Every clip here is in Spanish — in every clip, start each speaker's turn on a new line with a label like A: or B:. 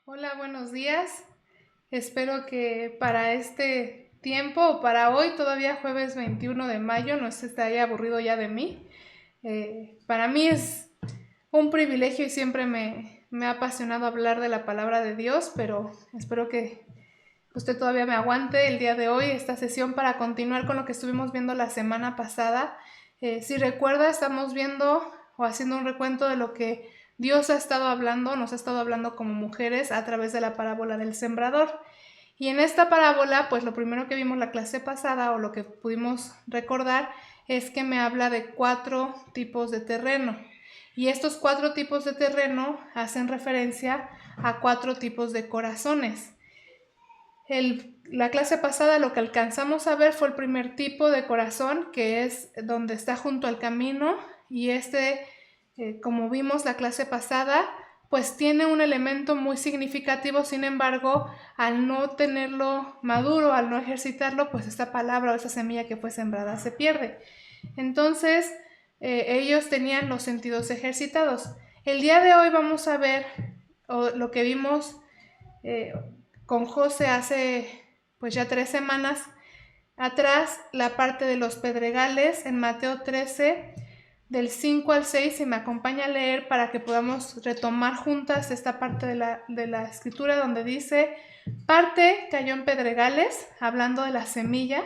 A: Hola, buenos días. Espero que para este tiempo o para hoy, todavía jueves 21 de mayo, no se haya aburrido ya de mí. Para mí es un privilegio y siempre me ha apasionado hablar de la palabra de Dios, pero espero que usted todavía me aguante el día de hoy, esta sesión, para continuar con lo que estuvimos viendo la semana pasada. Si recuerda, estamos viendo o haciendo un recuento de lo que Dios ha estado hablando, nos ha estado hablando como mujeres a través de la parábola del sembrador. Y en esta parábola, pues lo primero que vimos la clase pasada o lo que pudimos recordar es que me habla de 4 tipos de terreno. Y estos 4 tipos de terreno hacen referencia a 4 tipos de corazones. La clase pasada lo que alcanzamos a ver fue el primer tipo de corazón, que es donde está junto al camino, y como vimos la clase pasada, pues tiene un elemento muy significativo. Sin embargo, al no tenerlo maduro, al no ejercitarlo, pues esta palabra o esa semilla que fue sembrada se pierde. Entonces, ellos tenían los sentidos ejercitados. El día de hoy vamos a ver lo que vimos con José hace pues ya 3 semanas atrás, la parte de los pedregales en Mateo 13, del 5 al 6, y me acompaña a leer para que podamos retomar juntas esta parte de la escritura donde dice: parte cayó en pedregales, hablando de la semilla,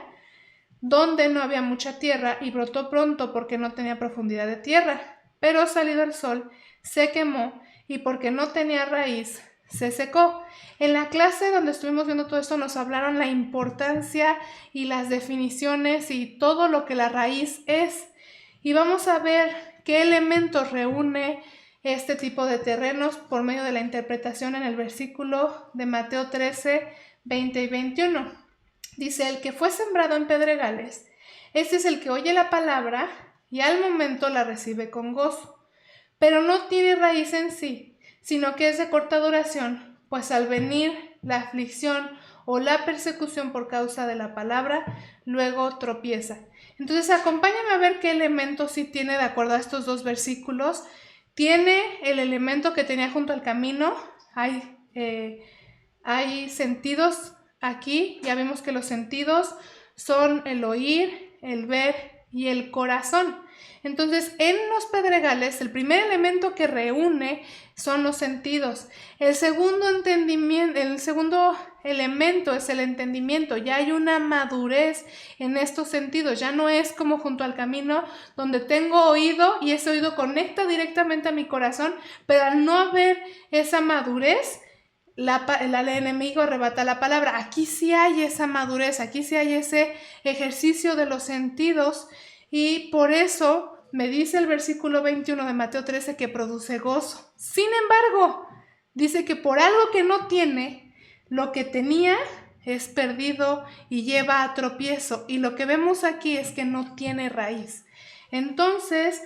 A: donde no había mucha tierra, y brotó pronto porque no tenía profundidad de tierra, pero salido el sol se quemó, y porque no tenía raíz se secó. En la clase donde estuvimos viendo todo esto nos hablaron la importancia y las definiciones y todo lo que la raíz es, y vamos a ver qué elementos reúne este tipo de terrenos por medio de la interpretación en el versículo de Mateo 13, 20 y 21. Dice: el que fue sembrado en pedregales, este es el que oye la palabra y al momento la recibe con gozo, pero no tiene raíz en sí, sino que es de corta duración, pues al venir la aflicción o la persecución por causa de la palabra, luego tropieza. Entonces acompáñame a ver qué elementos sí tiene de acuerdo a estos 2 versículos. Tiene el elemento que tenía junto al camino. Hay sentidos aquí. Ya vimos que los sentidos son el oír, el ver y el corazón. Entonces, en los pedregales, el primer elemento que reúne son los sentidos. El segundo elemento es el entendimiento. Ya hay una madurez en estos sentidos. Ya no es como junto al camino, donde tengo oído y ese oído conecta directamente a mi corazón, pero al no haber esa madurez, el enemigo arrebata la palabra. Aquí sí hay esa madurez, aquí sí hay ese ejercicio de los sentidos, y por eso me dice el versículo 21 de Mateo 13 que produce gozo. Sin embargo, dice que por algo que no tiene, lo que tenía es perdido y lleva a tropiezo, y lo que vemos aquí es que no tiene raíz. Entonces,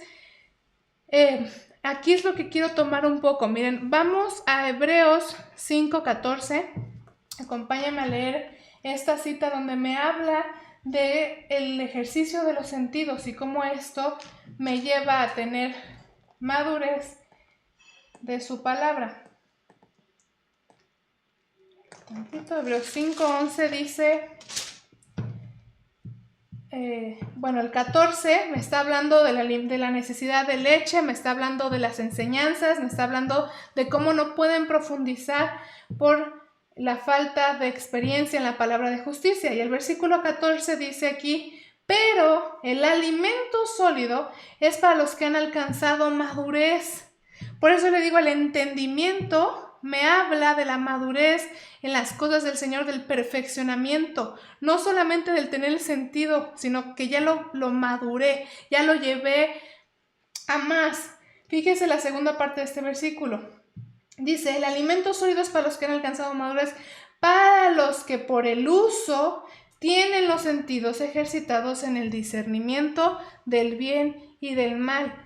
A: aquí es lo que quiero tomar un poco. Miren, vamos a Hebreos 5:14. Acompáñame a leer esta cita donde me habla del ejercicio de los sentidos y cómo esto me lleva a tener madurez de su palabra. Hebreos 5:11 dice... el 14 me está hablando de la necesidad de leche, me está hablando de las enseñanzas, me está hablando de cómo no pueden profundizar por la falta de experiencia en la palabra de justicia. Y el versículo 14 dice aquí: pero el alimento sólido es para los que han alcanzado madurez. Por eso le digo, el entendimiento me habla de la madurez en las cosas del Señor, del perfeccionamiento, no solamente del tener el sentido, sino que ya lo maduré, ya lo llevé a más. Fíjese la segunda parte de este versículo. Dice: el alimento sólido es para los que han alcanzado madurez, para los que por el uso tienen los sentidos ejercitados en el discernimiento del bien y del mal.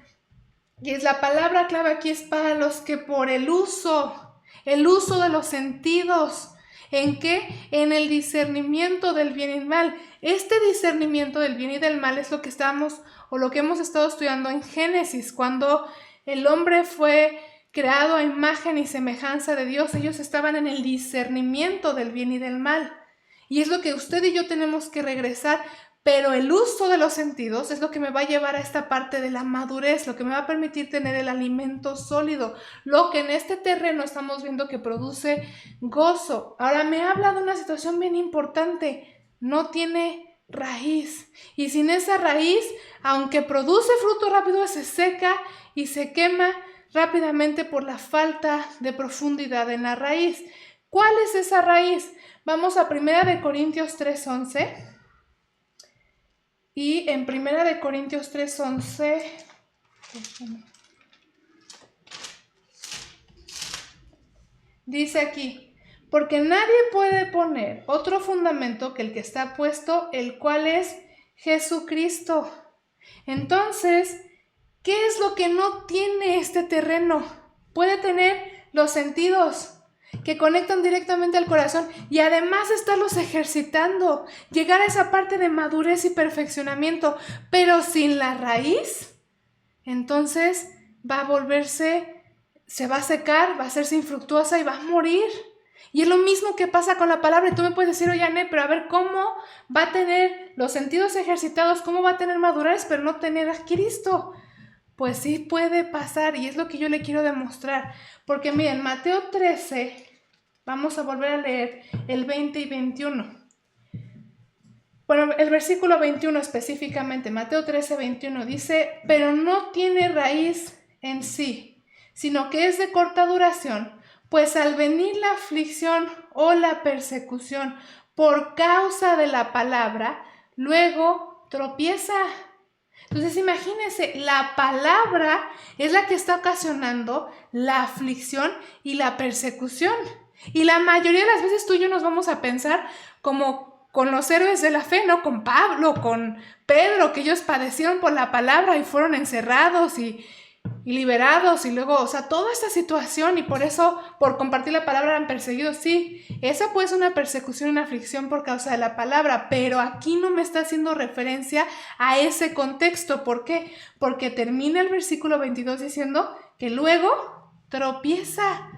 A: Y es la palabra clave aquí, es para los que por el uso de los sentidos. ¿En qué? En el discernimiento del bien y del mal. Este discernimiento del bien y del mal es lo que hemos estado estudiando en Génesis, cuando el hombre fue creado a imagen y semejanza de Dios. Ellos estaban en el discernimiento del bien y del mal. Y es lo que usted y yo tenemos que regresar, pero el uso de los sentidos es lo que me va a llevar a esta parte de la madurez, lo que me va a permitir tener el alimento sólido, lo que en este terreno estamos viendo que produce gozo. Ahora me habla de una situación bien importante, no tiene raíz, y sin esa raíz, aunque produce fruto rápido, se seca y se quema rápidamente por la falta de profundidad en la raíz. ¿Cuál es esa raíz? Vamos a 1 Corintios 3:11. Y en 1 Corintios 3:11 dice aquí: porque nadie puede poner otro fundamento que el que está puesto, el cual es Jesucristo. Entonces, ¿qué es lo que no tiene este terreno? Puede tener los sentidos que conectan directamente al corazón y además estarlos ejercitando, llegar a esa parte de madurez y perfeccionamiento, pero sin la raíz, entonces va a volverse, se va a secar, va a hacerse infructuosa y va a morir. Y es lo mismo que pasa con la palabra. Y tú me puedes decir, oye, Ané, pero a ver, ¿cómo va a tener los sentidos ejercitados? ¿Cómo va a tener madurez pero no tener a Cristo? Pues sí puede pasar, y es lo que yo le quiero demostrar. Porque miren, Mateo 13, vamos a volver a leer el 20 y 21. Bueno, el versículo 21 específicamente, Mateo 13, 21, dice: pero no tiene raíz en sí, sino que es de corta duración, pues al venir la aflicción o la persecución por causa de la palabra, luego tropieza. Entonces imagínense, la palabra es la que está ocasionando la aflicción y la persecución. Y la mayoría de las veces tú y yo nos vamos a pensar como con los héroes de la fe, ¿no? Con Pablo, con Pedro, que ellos padecieron por la palabra y fueron encerrados y liberados, y luego, o sea, toda esta situación, y por eso, por compartir la palabra, eran perseguidos. Sí, esa puede ser una persecución, una aflicción por causa de la palabra, pero aquí no me está haciendo referencia a ese contexto. ¿Por qué? Porque termina el versículo 22 diciendo que luego tropieza.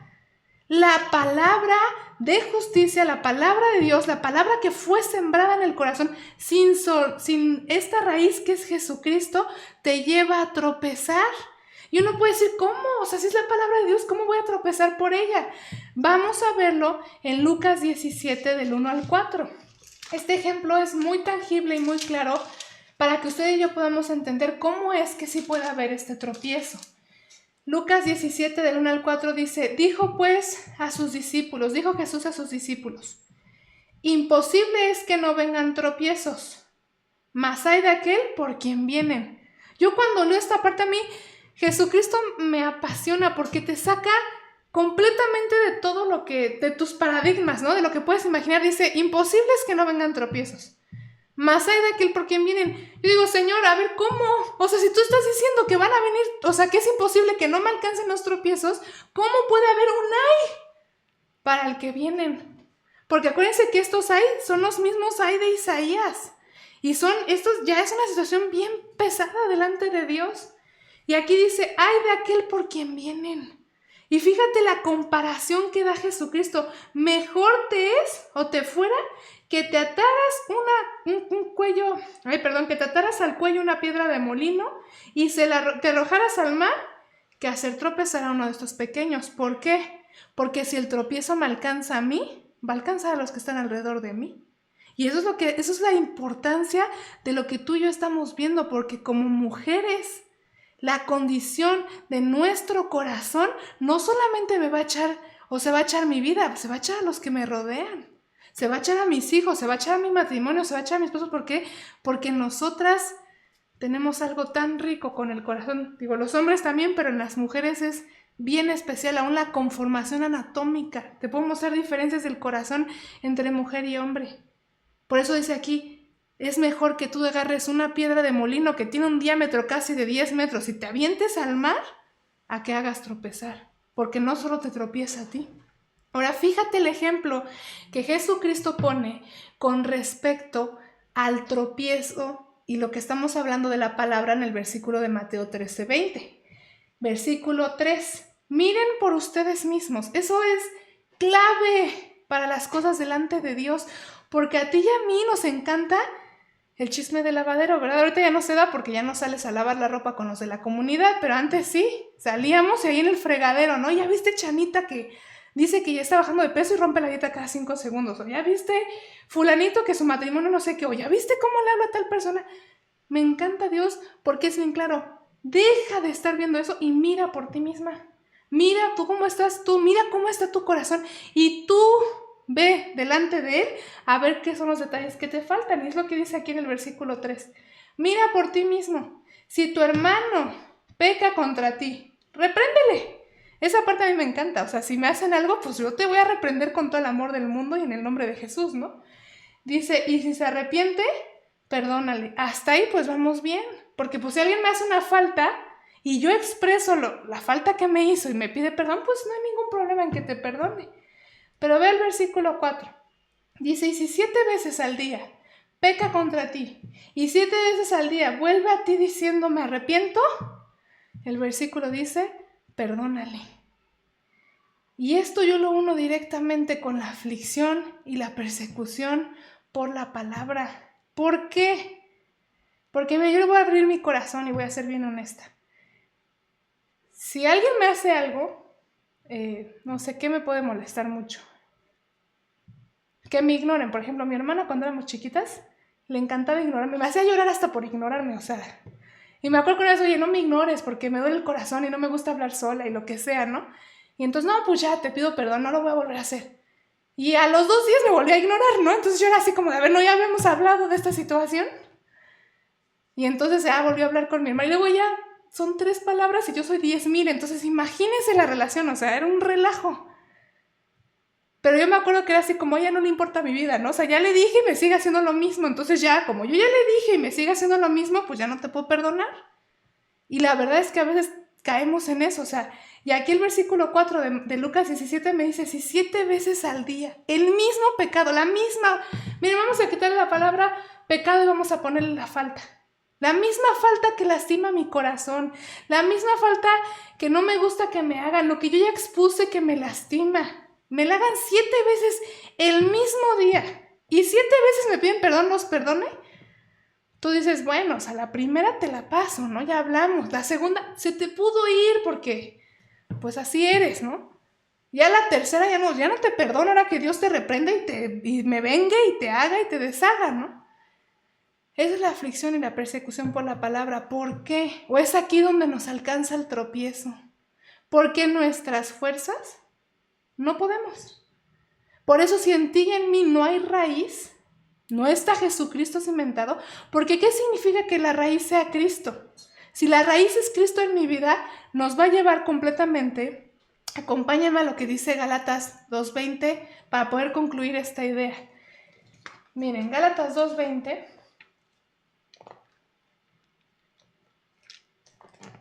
A: La palabra de justicia, la palabra de Dios, la palabra que fue sembrada en el corazón, sin esta raíz que es Jesucristo, te lleva a tropezar. Y uno puede decir, ¿cómo? O sea, si es la palabra de Dios, ¿cómo voy a tropezar por ella? Vamos a verlo en Lucas 17, del 1 al 4. Este ejemplo es muy tangible y muy claro para que usted y yo podamos entender cómo es que sí puede haber este tropiezo. Lucas 17, del 1 al 4 dice: dijo Jesús a sus discípulos: imposible es que no vengan tropiezos, mas hay de aquel por quien vienen. Yo cuando leo esta parte, a mí Jesucristo me apasiona porque te saca completamente de todo lo que, de tus paradigmas, ¿no? De lo que puedes imaginar. Dice, imposible es que no vengan tropiezos, mas hay de aquel por quien vienen. Yo digo, Señor, a ver, ¿cómo? O sea, si tú estás diciendo que van a venir, o sea, que es imposible que no me alcancen los tropiezos, ¿cómo puede haber un ay para el que vienen? Porque acuérdense que estos ay son los mismos ay de Isaías. Y estos ya es una situación bien pesada delante de Dios. Y aquí dice, ay de aquel por quien vienen. Y fíjate la comparación que da Jesucristo. Mejor te es o te fuera que te ataras que te ataras al cuello una piedra de molino y te arrojaras al mar, que hacer tropezar a uno de estos pequeños. ¿Por qué? Porque si el tropiezo me alcanza a mí, va a alcanzar a los que están alrededor de mí. Y eso es la importancia de lo que tú y yo estamos viendo, porque como mujeres, la condición de nuestro corazón no solamente me va a echar, o se va a echar mi vida, se va a echar a los que me rodean, se va a echar a mis hijos, se va a echar a mi matrimonio, se va a echar a mi esposo. ¿Por qué? Porque nosotras tenemos algo tan rico con el corazón. Digo, los hombres también, pero en las mujeres es bien especial, aún la conformación anatómica. Te puedo mostrar diferencias del corazón entre mujer y hombre. Por eso dice aquí, es mejor que tú agarres una piedra de molino que tiene un diámetro casi de 10 metros y te avientes al mar, a que hagas tropezar, porque no solo te tropieza a ti. Ahora fíjate el ejemplo que Jesucristo pone con respecto al tropiezo y lo que estamos hablando de la palabra en el versículo de Mateo 13:20. Versículo 3. Miren por ustedes mismos. Eso es clave para las cosas delante de Dios, porque a ti y a mí nos encanta el chisme de lavadero, ¿verdad? Ahorita ya no se da porque ya no sales a lavar la ropa con los de la comunidad, pero antes sí, salíamos y ahí en el fregadero, ¿no? ¿Ya viste Chanita que dice que ya está bajando de peso y rompe la dieta cada 5 segundos? ¿O ya viste fulanito que su matrimonio no sé qué? ¿O ya viste cómo le habla a tal persona? Me encanta Dios porque es bien claro. Deja de estar viendo eso y mira por ti misma. Mira tú cómo estás tú, mira cómo está tu corazón y tú ve delante de Él a ver qué son los detalles que te faltan. Y es lo que dice aquí en el versículo 3. Mira por ti mismo. Si tu hermano peca contra ti, repréndele. Esa parte a mí me encanta. O sea, si me hacen algo, pues yo te voy a reprender con todo el amor del mundo y en el nombre de Jesús, ¿no? Dice, y si se arrepiente, perdónale. Hasta ahí pues vamos bien. Porque pues si alguien me hace una falta y yo expreso la falta que me hizo y me pide perdón, pues no hay ningún problema en que te perdone. Pero ve el versículo 4. Dice, y si 7 veces al día peca contra ti, y 7 veces al día vuelve a ti diciendo, me arrepiento, el versículo dice, perdónale. Y esto yo lo uno directamente con la aflicción y la persecución por la palabra. ¿Por qué? Porque yo le voy a abrir mi corazón y voy a ser bien honesta. Si alguien me hace algo, no sé qué me puede molestar mucho. Que me ignoren. Por ejemplo, mi hermana cuando éramos chiquitas, le encantaba ignorarme. Me hacía llorar hasta por ignorarme, o sea. Y me acuerdo que una vez, oye, no me ignores porque me duele el corazón y no me gusta hablar sola y lo que sea, ¿no? Y entonces, no, pues ya, te pido perdón, no lo voy a volver a hacer. Y a los 2 días me volví a ignorar, ¿no? Entonces yo era así como de, a ver, no, ya habíamos hablado de esta situación. Y entonces ya volvió a hablar con mi hermana. Y luego ya son 3 palabras y yo soy 10,000. Entonces imagínense la relación, o sea, era un relajo. Pero yo me acuerdo que era así como, a ella no le importa mi vida, ¿no? O sea, ya le dije y me sigue haciendo lo mismo. Entonces ya, como yo ya le dije y me sigue haciendo lo mismo, pues ya no te puedo perdonar. Y la verdad es que a veces caemos en eso, o sea, y aquí el versículo 4 de Lucas 17 me dice, si 7 veces al día, el mismo pecado, la misma, miren, vamos a quitarle la palabra pecado y vamos a ponerle la falta. La misma falta que lastima mi corazón, la misma falta que no me gusta que me hagan, lo que yo ya expuse que me lastima. Me la hagan 7 veces el mismo día y 7 veces me piden perdón, ¿los perdone? Tú dices, bueno, o sea, la primera te la paso, ¿no? Ya hablamos. La segunda se te pudo ir porque, pues así eres, ¿no? Ya la tercera ya no te perdono, ahora que Dios te reprenda y me venga y te haga y te deshaga, ¿no? Esa es la aflicción y la persecución por la palabra. ¿Por qué? ¿O es aquí donde nos alcanza el tropiezo? Porque nuestras fuerzas no podemos. Por eso si en ti y en mí no hay raíz, no está Jesucristo cimentado, porque ¿qué significa que la raíz sea Cristo? Si la raíz es Cristo en mi vida, nos va a llevar completamente, acompáñame a lo que dice Gálatas 2:20 para poder concluir esta idea. Miren, Gálatas 2:20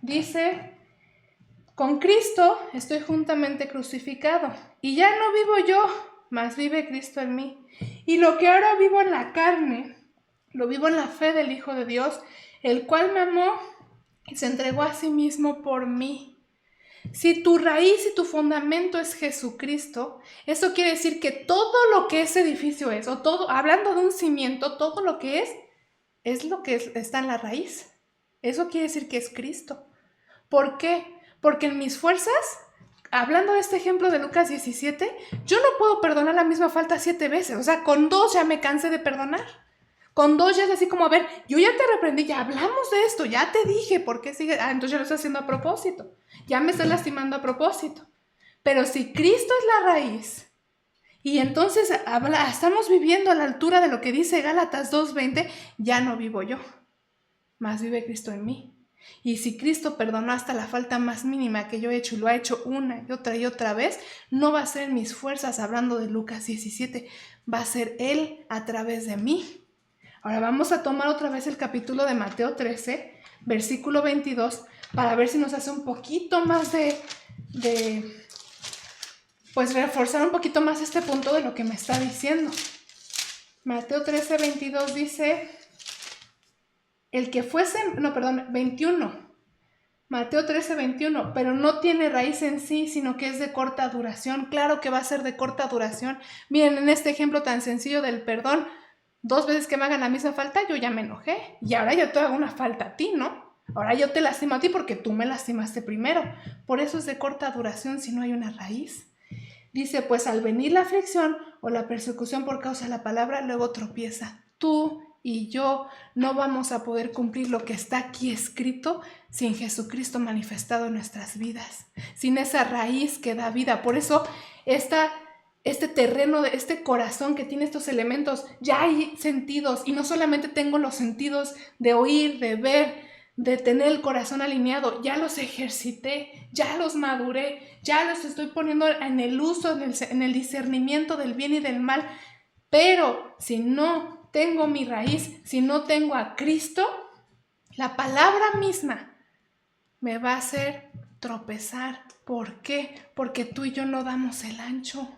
A: dice, con Cristo estoy juntamente crucificado, y ya no vivo yo, mas vive Cristo en mí. Y lo que ahora vivo en la carne, lo vivo en la fe del Hijo de Dios, el cual me amó y se entregó a sí mismo por mí. Si tu raíz y tu fundamento es Jesucristo, eso quiere decir que todo lo que ese edificio es, o todo, hablando de un cimiento, todo lo que es lo que está en la raíz. Eso quiere decir que es Cristo. ¿Por qué? Porque en mis fuerzas, hablando de este ejemplo de Lucas 17, yo no puedo perdonar la misma falta 7 veces. O sea, con 2 ya me cansé de perdonar. Con 2 ya es así como, a ver, yo ya te reprendí, ya hablamos de esto, ya te dije, ¿por qué sigues? Entonces ya lo estás haciendo a propósito. Ya me estás lastimando a propósito. Pero si Cristo es la raíz, y entonces estamos viviendo a la altura de lo que dice Gálatas 2:20, ya no vivo yo, mas vive Cristo en mí. Y si Cristo perdonó hasta la falta más mínima que yo he hecho y lo ha hecho una y otra vez, no va a ser mis fuerzas, hablando de Lucas 17, va a ser Él a través de mí. Ahora vamos a tomar otra vez el capítulo de Mateo 13, versículo 22, para ver si nos hace un poquito más pues reforzar un poquito más este punto de lo que me está diciendo. Mateo 13, 22 dice, 21. Mateo 13:21, pero no tiene raíz en sí, sino que es de corta duración. Claro que va a ser de corta duración. Miren, en este ejemplo tan sencillo del perdón, 2 veces que me hagan la misma falta, yo ya me enojé. Y ahora yo te hago una falta a ti, ¿no? Ahora yo te lastimo a ti porque tú me lastimaste primero. Por eso es de corta duración si no hay una raíz. Dice, pues al venir la aflicción o la persecución por causa de la palabra, luego tropieza. Tú y yo no vamos a poder cumplir lo que está aquí escrito sin Jesucristo manifestado en nuestras vidas, sin esa raíz que da vida. Por eso este terreno, este corazón que tiene estos elementos, ya hay sentidos, y no solamente tengo los sentidos de oír, de ver, de tener el corazón alineado, ya los ejercité, ya los maduré, ya los estoy poniendo en el uso, en el discernimiento del bien y del mal. Pero si no tengo mi raíz, si no tengo a Cristo, la palabra misma me va a hacer tropezar. ¿Por qué? Porque tú y yo no damos el ancho.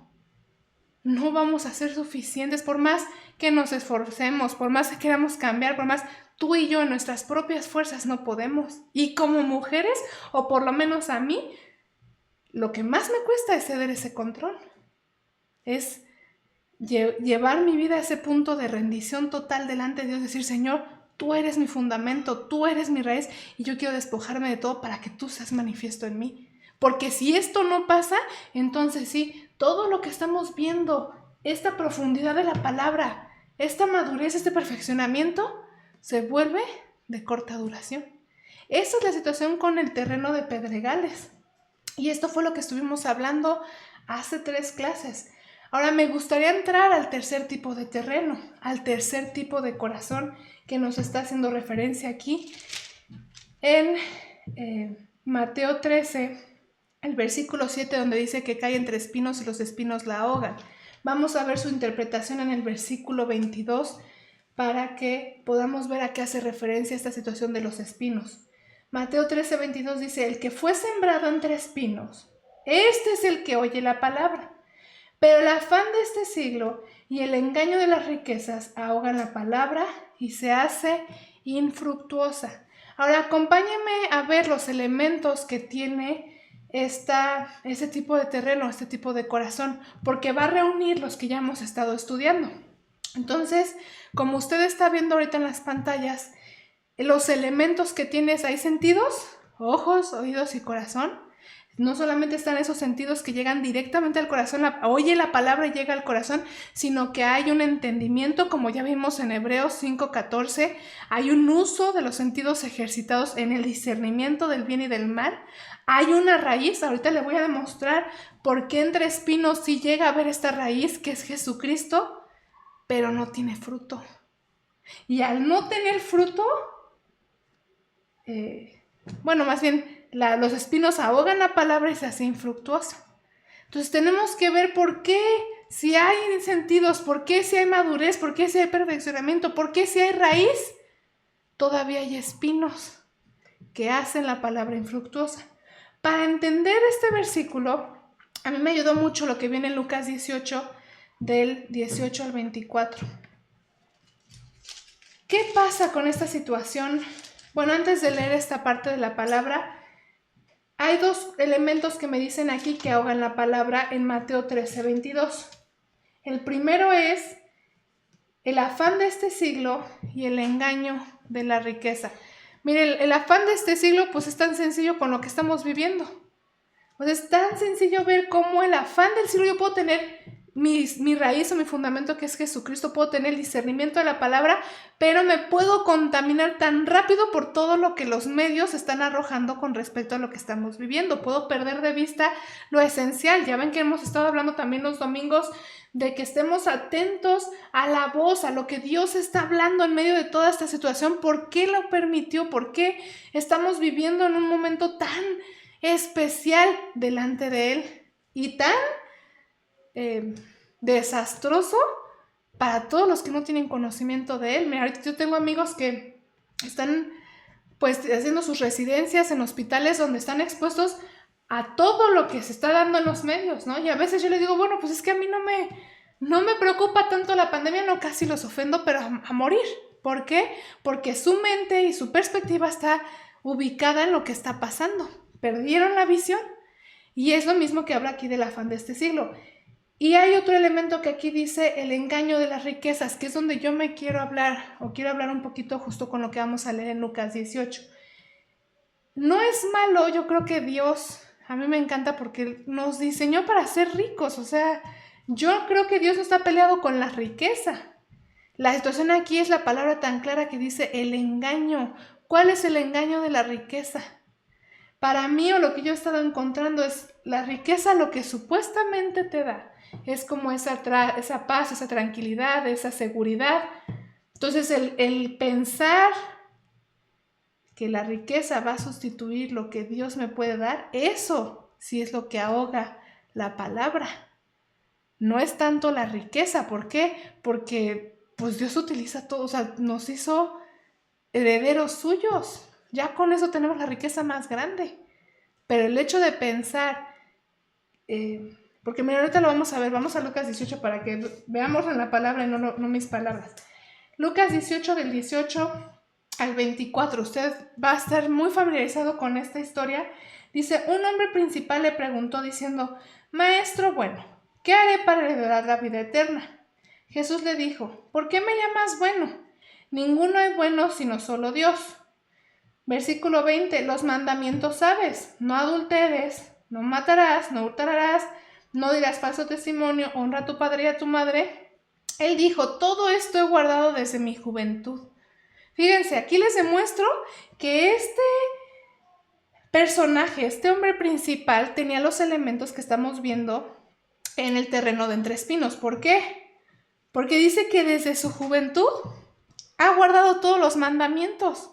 A: No vamos a ser suficientes, por más que nos esforcemos, por más que queramos cambiar, por más, tú y yo en nuestras propias fuerzas no podemos. Y como mujeres, o por lo menos a mí, lo que más me cuesta es ceder ese control. Es llevar mi vida a ese punto de rendición total delante de Dios, decir, Señor, tú eres mi fundamento, tú eres mi raíz, y yo quiero despojarme de todo para que tú seas manifiesto en mí. Porque si esto no pasa, entonces sí, todo lo que estamos viendo, esta profundidad de la palabra, esta madurez, este perfeccionamiento, se vuelve de corta duración. Esa es la situación con el terreno de Pedregales. Y esto fue lo que estuvimos hablando hace 3 clases. Ahora me gustaría entrar al tercer tipo de terreno, al tercer tipo de corazón que nos está haciendo referencia aquí en Mateo 13, el versículo 7, donde dice que cae entre espinos y los espinos la ahogan. Vamos a ver su interpretación en el versículo 22 para que podamos ver a qué hace referencia esta situación de los espinos. Mateo 13:22 dice, el que fue sembrado entre espinos, este es el que oye la palabra. Pero el afán de este siglo y el engaño de las riquezas ahogan la palabra y se hace infructuosa. Ahora acompáñenme a ver los elementos que tiene ese tipo de terreno, este tipo de corazón, porque va a reunir los que ya hemos estado estudiando. Entonces, como usted está viendo ahorita en las pantallas, los elementos que tienes, hay sentidos, ojos, oídos y corazón. No solamente están esos sentidos que llegan directamente al corazón, oye la palabra y llega al corazón, sino que hay un entendimiento, como ya vimos en Hebreos 5:14, hay un uso de los sentidos ejercitados en el discernimiento del bien y del mal. Hay una raíz, ahorita le voy a demostrar por qué entre espinos sí llega a haber esta raíz que es Jesucristo, pero no tiene fruto. Y al no tener fruto, más bien, los espinos ahogan la palabra y se hace infructuosa. Entonces tenemos que ver por qué si hay sentidos, por qué si hay madurez, por qué si hay perfeccionamiento, por qué si hay raíz, todavía hay espinos que hacen la palabra infructuosa. Para entender este versículo, a mí me ayudó mucho lo que viene en Lucas 18, del 18 al 24. ¿Qué pasa con esta situación? Bueno, antes de leer esta parte de la palabra, hay 2 elementos que me dicen aquí que ahogan la palabra en Mateo 13:22. El primero es el afán de este siglo y el engaño de la riqueza. Mire, el afán de este siglo pues es tan sencillo con lo que estamos viviendo. Pues es tan sencillo ver cómo el afán del siglo, yo puedo tener mi raíz o mi fundamento que es Jesucristo, puedo tener el discernimiento de la palabra, pero me puedo contaminar tan rápido por todo lo que los medios están arrojando con respecto a lo que estamos viviendo. Puedo perder de vista lo esencial. Ya ven que hemos estado hablando también los domingos de que estemos atentos a la voz, a lo que Dios está hablando en medio de toda esta situación. ¿Por qué lo permitió? ¿Por qué estamos viviendo en un momento tan especial delante de Él y tan desastroso para todos los que no tienen conocimiento de Él? Mira, ahorita yo tengo amigos que están pues haciendo sus residencias en hospitales donde están expuestos a todo lo que se está dando en los medios, ¿no? Y a veces yo les digo, bueno, pues es que a mí no me preocupa tanto la pandemia, no, casi los ofendo, pero a morir. ¿Por qué? Porque su mente y su perspectiva está ubicada en lo que está pasando. Perdieron la visión. Y es lo mismo que habla aquí del afán de este siglo. Y hay otro elemento que aquí dice el engaño de las riquezas, que es donde yo me quiero hablar, o quiero hablar un poquito justo con lo que vamos a leer en Lucas 18. No es malo, yo creo que Dios, a mí me encanta porque nos diseñó para ser ricos, o sea, yo creo que Dios no está peleado con la riqueza. La situación aquí es la palabra tan clara que dice el engaño. ¿Cuál es el engaño de la riqueza? Para mí, o lo que yo he estado encontrando, es la riqueza, lo que supuestamente te da. Es como esa paz, esa tranquilidad, esa seguridad. Entonces, el pensar que la riqueza va a sustituir lo que Dios me puede dar, eso sí es lo que ahoga la palabra. No es tanto la riqueza. ¿Por qué? Porque pues Dios utiliza todo, o sea, nos hizo herederos suyos. Ya con eso tenemos la riqueza más grande. Pero el hecho de pensar, porque mira, ahorita lo vamos a ver, vamos a Lucas 18 para que veamos en la palabra y no mis palabras. Lucas 18 del 18 al 24, usted va a estar muy familiarizado con esta historia. Dice, un hombre principal le preguntó diciendo, Maestro bueno, ¿qué haré para heredar la vida eterna? Jesús le dijo, ¿por qué me llamas bueno? Ninguno es bueno sino solo Dios. Versículo 20, los mandamientos sabes, no adulteres, no matarás, no hurtarás, no dirás falso testimonio, honra a tu padre y a tu madre. Él dijo, todo esto he guardado desde mi juventud. Fíjense, aquí les demuestro que este personaje, este hombre principal, tenía los elementos que estamos viendo en el terreno de Entre Espinos. ¿Por qué? Porque dice que desde su juventud ha guardado todos los mandamientos.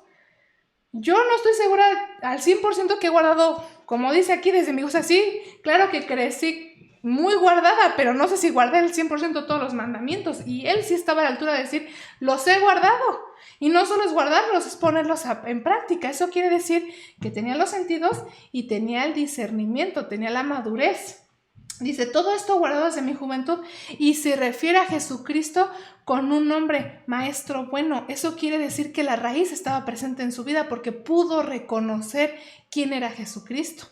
A: Yo no estoy segura al 100% que he guardado, como dice aquí, desde mi... O sea, sí, claro que crecí muy guardada, pero no sé si guardé el 100% todos los mandamientos. Y él sí estaba a la altura de decir, los he guardado. Y no solo es guardarlos, es ponerlos en práctica. Eso quiere decir que tenía los sentidos y tenía el discernimiento, tenía la madurez. Dice, todo esto guardado desde mi juventud, y se refiere a Jesucristo con un nombre, maestro bueno. Eso quiere decir que la raíz estaba presente en su vida porque pudo reconocer quién era Jesucristo.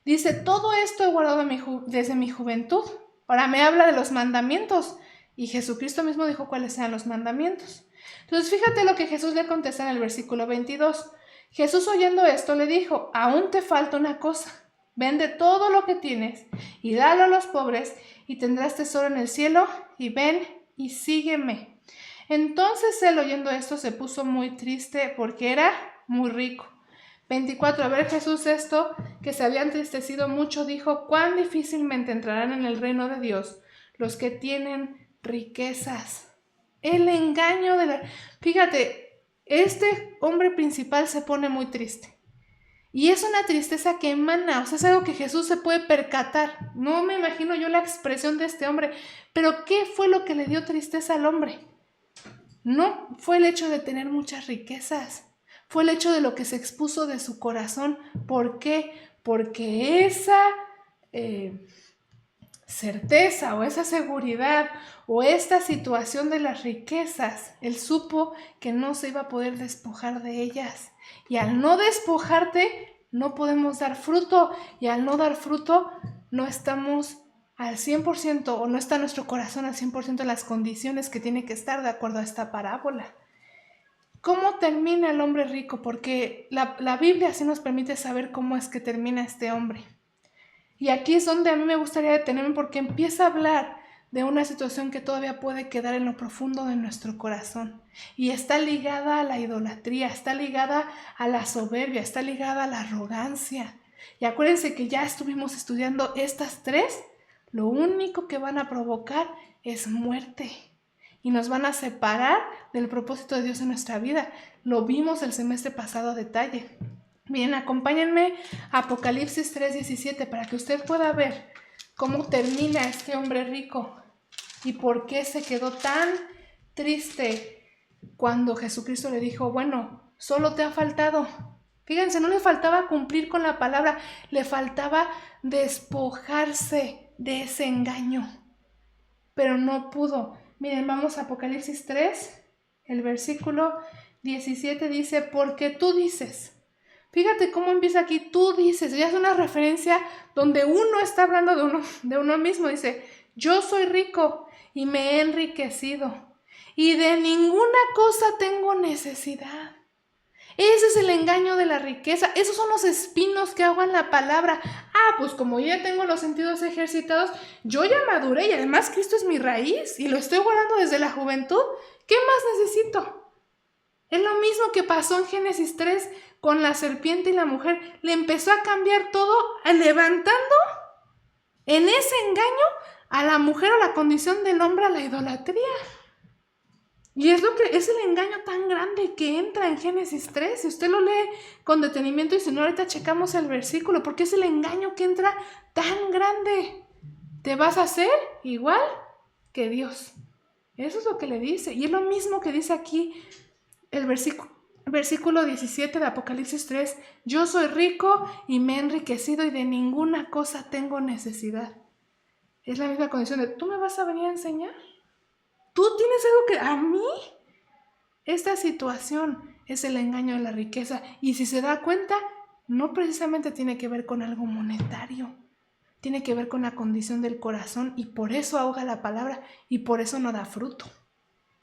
A: Dice, todo esto he guardado desde mi juventud. Ahora me habla de los mandamientos y Jesucristo mismo dijo cuáles eran los mandamientos. Entonces fíjate lo que Jesús le contesta en el versículo 22. Jesús, oyendo esto, le dijo, aún te falta una cosa. Vende todo lo que tienes y dalo a los pobres y tendrás tesoro en el cielo, y ven y sígueme. Entonces él, oyendo esto, se puso muy triste porque era muy rico. 24. A ver Jesús esto, que se había entristecido mucho, dijo, cuán difícilmente entrarán en el reino de Dios los que tienen riquezas. El engaño de la... Fíjate, este hombre principal se pone muy triste. Y es una tristeza que emana, o sea, es algo que Jesús se puede percatar. No me imagino yo la expresión de este hombre, pero ¿qué fue lo que le dio tristeza al hombre? No fue el hecho de tener muchas riquezas, fue el hecho de lo que se expuso de su corazón. ¿Por qué? Porque esa certeza o esa seguridad o esta situación de las riquezas, él supo que no se iba a poder despojar de ellas. Y al no despojarte, no podemos dar fruto. Y al no dar fruto, no estamos al 100% o no está nuestro corazón al 100% en las condiciones que tiene que estar de acuerdo a esta parábola. ¿Cómo termina el hombre rico? Porque la Biblia sí nos permite saber cómo es que termina este hombre. Y aquí es donde a mí me gustaría detenerme, porque empieza a hablar de una situación que todavía puede quedar en lo profundo de nuestro corazón. Y está ligada a la idolatría, está ligada a la soberbia, está ligada a la arrogancia. Y acuérdense que ya estuvimos estudiando estas tres. Lo único que van a provocar es muerte. Y nos van a separar del propósito de Dios en nuestra vida. Lo vimos el semestre pasado a detalle. Bien, acompáñenme a Apocalipsis 3:17 para que usted pueda ver cómo termina este hombre rico y por qué se quedó tan triste cuando Jesucristo le dijo, bueno, solo te ha faltado. Fíjense, no le faltaba cumplir con la palabra, le faltaba despojarse de ese engaño, pero no pudo. Miren, vamos a Apocalipsis 3, el versículo 17 dice, porque tú dices, Fíjate cómo empieza aquí, tú dices, ya es una referencia donde uno está hablando de uno mismo, dice, yo soy rico y me he enriquecido y de ninguna cosa tengo necesidad. Ese es el engaño de la riqueza. Esos son los espinos que ahogan la palabra. Pues como yo ya tengo los sentidos ejercitados, yo ya maduré y además Cristo es mi raíz y lo estoy guardando desde la juventud. ¿Qué más necesito? Es lo mismo que pasó en Génesis 3 con la serpiente y la mujer. Le empezó a cambiar todo, levantando en ese engaño a la mujer o la condición del hombre a la idolatría. Y es el engaño tan grande que entra en Génesis 3. Si usted lo lee con detenimiento y si no, ahorita checamos el versículo, porque es el engaño que entra tan grande. Te vas a hacer igual que Dios. Eso es lo que le dice. Y es lo mismo que dice aquí el versículo 17 de Apocalipsis 3. Yo soy rico y me he enriquecido y de ninguna cosa tengo necesidad. Es la misma condición de, ¿tú me vas a venir a enseñar? ¿Tú tienes algo que a mí? Esta situación es el engaño de la riqueza. Y si se da cuenta, no precisamente tiene que ver con algo monetario. Tiene que ver con la condición del corazón y por eso ahoga la palabra y por eso no da fruto.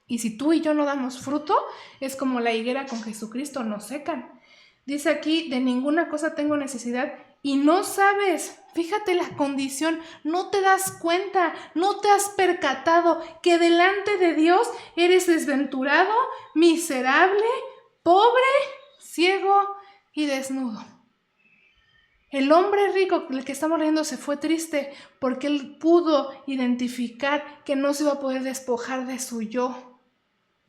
A: Y si tú y yo no damos fruto, es como la higuera con Jesucristo, nos secan. Dice aquí, de ninguna cosa tengo necesidad y no sabes, fíjate la condición, no te das cuenta, no te has percatado que delante de Dios eres desventurado, miserable, pobre, ciego y desnudo. El hombre rico, el que estamos leyendo, se fue triste porque él pudo identificar que no se iba a poder despojar de su yo.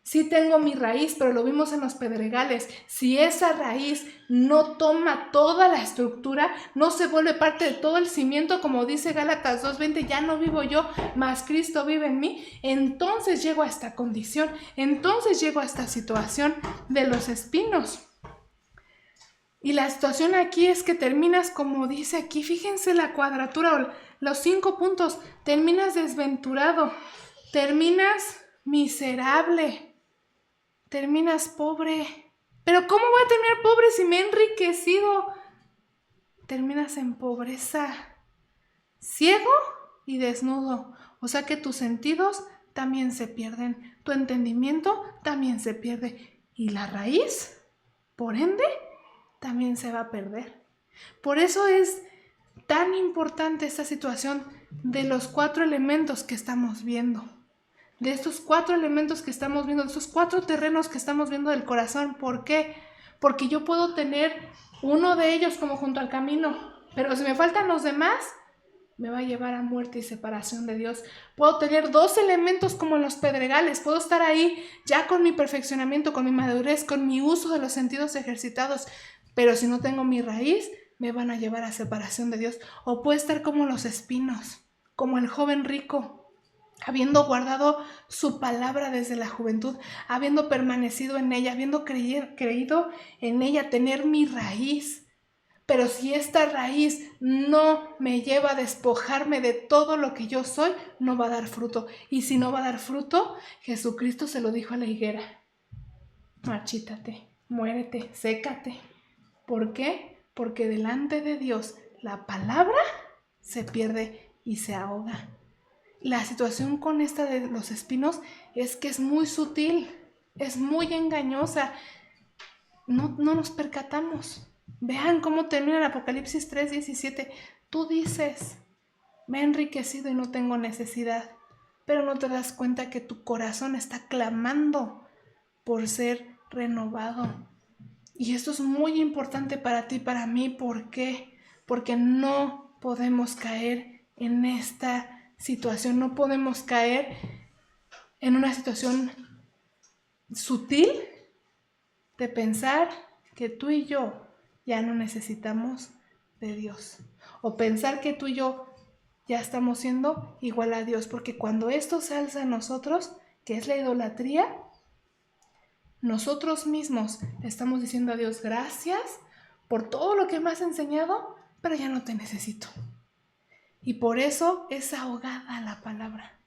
A: Sí tengo mi raíz, pero lo vimos en los pedregales. Si esa raíz no toma toda la estructura, no se vuelve parte de todo el cimiento, como dice Gálatas 2:20, ya no vivo yo, mas Cristo vive en mí, entonces llego a esta condición, entonces llego a esta situación de los espinos. Y la situación aquí es que terminas como dice aquí, fíjense la cuadratura o los 5 puntos, terminas desventurado, terminas miserable, terminas pobre. Pero ¿cómo voy a terminar pobre si me he enriquecido? Terminas en pobreza, ciego y desnudo. O sea que tus sentidos también se pierden, tu entendimiento también se pierde. Y la raíz, por ende, también se va a perder. Por eso es tan importante esta situación de los 4 elementos que estamos viendo. De estos 4 elementos que estamos viendo, de estos 4 terrenos que estamos viendo del corazón. ¿Por qué? Porque yo puedo tener uno de ellos como junto al camino, pero si me faltan los demás, me va a llevar a muerte y separación de Dios. Puedo tener 2 elementos como en los pedregales, puedo estar ahí ya con mi perfeccionamiento, con mi madurez, con mi uso de los sentidos ejercitados, pero si no tengo mi raíz, me van a llevar a separación de Dios. O puedo estar como los espinos, como el joven rico, habiendo guardado su palabra desde la juventud, habiendo permanecido en ella, habiendo creído en ella, tener mi raíz. Pero si esta raíz no me lleva a despojarme de todo lo que yo soy, no va a dar fruto. Y si no va a dar fruto, Jesucristo se lo dijo a la higuera: marchítate, muérete, sécate. ¿Por qué? Porque delante de Dios la palabra se pierde y se ahoga. La situación con esta de los espinos es que es muy sutil, es muy engañosa. No nos percatamos. Vean cómo termina el Apocalipsis 3:17. Tú dices, me he enriquecido y no tengo necesidad, pero no te das cuenta que tu corazón está clamando por ser renovado. Y esto es muy importante para ti y para mí. ¿Por qué? Porque no podemos caer en esta situación, no podemos caer en una situación sutil de pensar que tú y yo ya no necesitamos de Dios, o pensar que tú y yo ya estamos siendo igual a Dios, porque cuando esto se alza en nosotros, que es la idolatría, nosotros mismos le estamos diciendo a Dios: gracias por todo lo que me has enseñado, pero ya no te necesito. Y por eso es ahogada la palabra.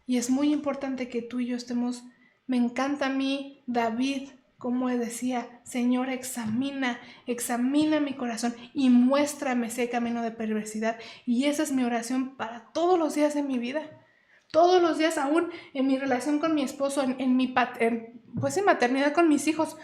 A: Y es muy importante que tú y yo estemos. Me encanta a mí David, como decía, Señor, examina mi corazón y muéstrame si hay camino de perversidad. Y esa es mi oración para todos los días de mi vida. Todos los días, aún en mi relación con mi esposo, en maternidad con mis hijos,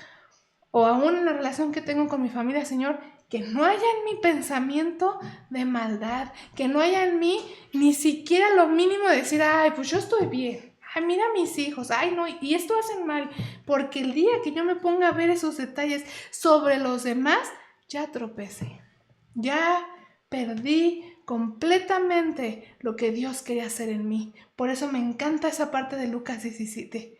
A: o aún en la relación que tengo con mi familia, Señor, que no haya en mi pensamiento de maldad, que no haya en mí ni siquiera lo mínimo de decir, ay, pues yo estoy bien, ay, mira a mis hijos, ay, no, y esto hacen mal, porque el día que yo me ponga a ver esos detalles sobre los demás, ya tropecé, ya perdí completamente lo que Dios quería hacer en mí. Por eso me encanta esa parte de Lucas 17.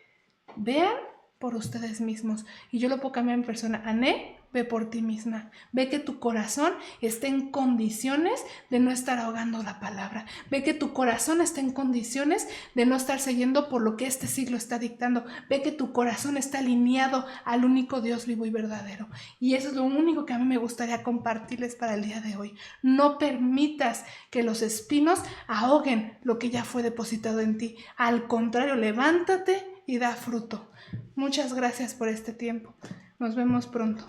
A: Vean por ustedes mismos. Y yo lo puedo cambiar en persona. Ané, ve por ti misma. Ve que tu corazón esté en condiciones de no estar ahogando la palabra. Ve que tu corazón esté en condiciones de no estar siguiendo por lo que este siglo está dictando. Ve que tu corazón está alineado al único Dios vivo y verdadero. Y eso es lo único que a mí me gustaría compartirles para el día de hoy. No permitas que los espinos ahoguen lo que ya fue depositado en ti. Al contrario, levántate y da fruto. Muchas gracias por este tiempo. Nos vemos pronto.